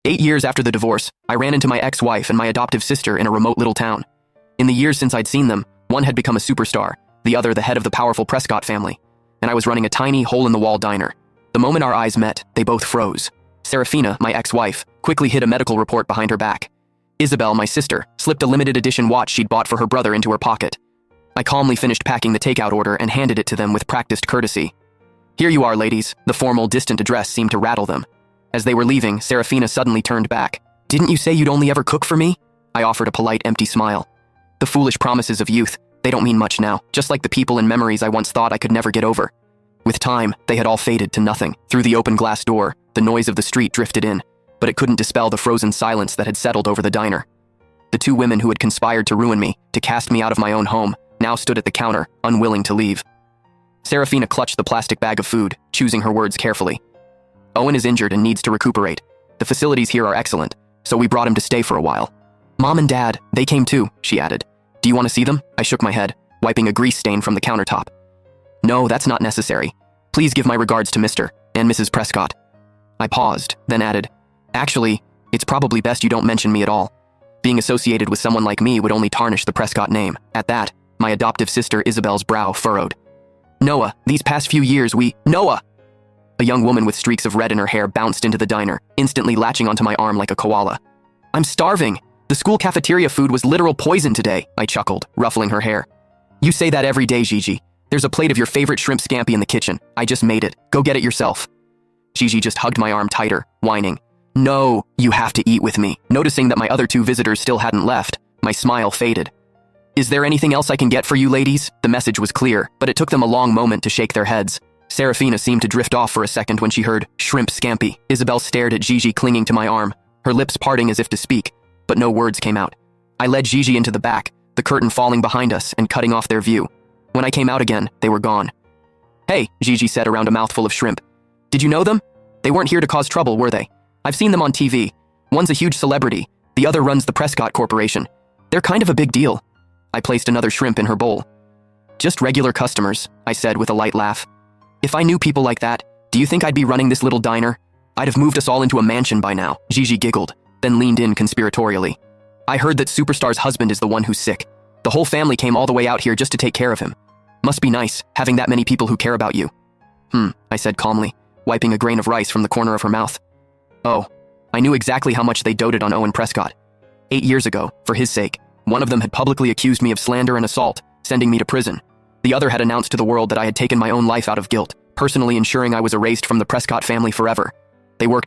8 years after the divorce, I ran into my ex-wife and my adoptive sister in a remote little town. In the years since I'd seen them, one had become a superstar, the other the head of the powerful Prescott family, and I was running a tiny, hole-in-the-wall diner. The moment our eyes met, they both froze. Serafina, my ex-wife, quickly hid a medical report behind her back. Isabel, my sister, slipped a limited-edition watch she'd bought for her brother into her pocket. I calmly finished packing the takeout order and handed it to them with practiced courtesy. "Here you are, ladies." The formal, distant address seemed to rattle them. As they were leaving, Serafina suddenly turned back. "Didn't you say you'd only ever cook for me?" I offered a polite, empty smile. The foolish promises of youth, they don't mean much now, just like the people and memories I once thought I could never get over. With time, they had all faded to nothing. Through the open glass door, the noise of the street drifted in, but it couldn't dispel the frozen silence that had settled over the diner. The two women who had conspired to ruin me, to cast me out of my own home, now stood at the counter, unwilling to leave. Serafina clutched the plastic bag of food, choosing her words carefully. "Owen is injured and needs to recuperate. The facilities here are excellent, so we brought him to stay for a while. Mom and Dad, they came too," she added. "Do you want to see them?" I shook my head, wiping a grease stain from the countertop. "No, that's not necessary. Please give my regards to Mr. and Mrs. Prescott." I paused, then added, "Actually, it's probably best you don't mention me at all. Being associated with someone like me would only tarnish the Prescott name." At that, my adoptive sister Isabel's brow furrowed. "Noah, these past few years Noah!" A young woman with streaks of red in her hair bounced into the diner, instantly latching onto my arm like a koala. "I'm starving. The school cafeteria food was literal poison today," I chuckled, ruffling her hair. "You say that every day, Gigi. There's a plate of your favorite shrimp scampi in the kitchen. I just made it. Go get it yourself." Gigi just hugged my arm tighter, whining, "No, you have to eat with me." Noticing that my other two visitors still hadn't left, my smile faded. "Is there anything else I can get for you ladies?" The message was clear, but it took them a long moment to shake their heads. Serafina seemed to drift off for a second when she heard shrimp scampi. Isabel stared at Gigi clinging to my arm, her lips parting as if to speak, but no words came out. I led Gigi into the back, the curtain falling behind us and cutting off their view. When I came out again, they were gone. "Hey," Gigi said around a mouthful of shrimp. "Did you know them? They weren't here to cause trouble, were they? I've seen them on TV. One's a huge celebrity, the other runs the Prescott Corporation. They're kind of a big deal." I placed another shrimp in her bowl. "Just regular customers," I said with a light laugh. "If I knew people like that, do you think I'd be running this little diner? I'd have moved us all into a mansion by now." Gigi giggled, then leaned in conspiratorially. "I heard that Superstar's husband is the one who's sick. The whole family came all the way out here just to take care of him. Must be nice, having that many people who care about you." I said calmly, wiping a grain of rice from the corner of her mouth. "Oh, I knew exactly how much they doted on Owen Prescott. 8 years ago, for his sake, one of them had publicly accused me of slander and assault, sending me to prison. The other had announced to the world that I had taken my own life out of guilt, personally ensuring I was erased from the Prescott family forever. They worked in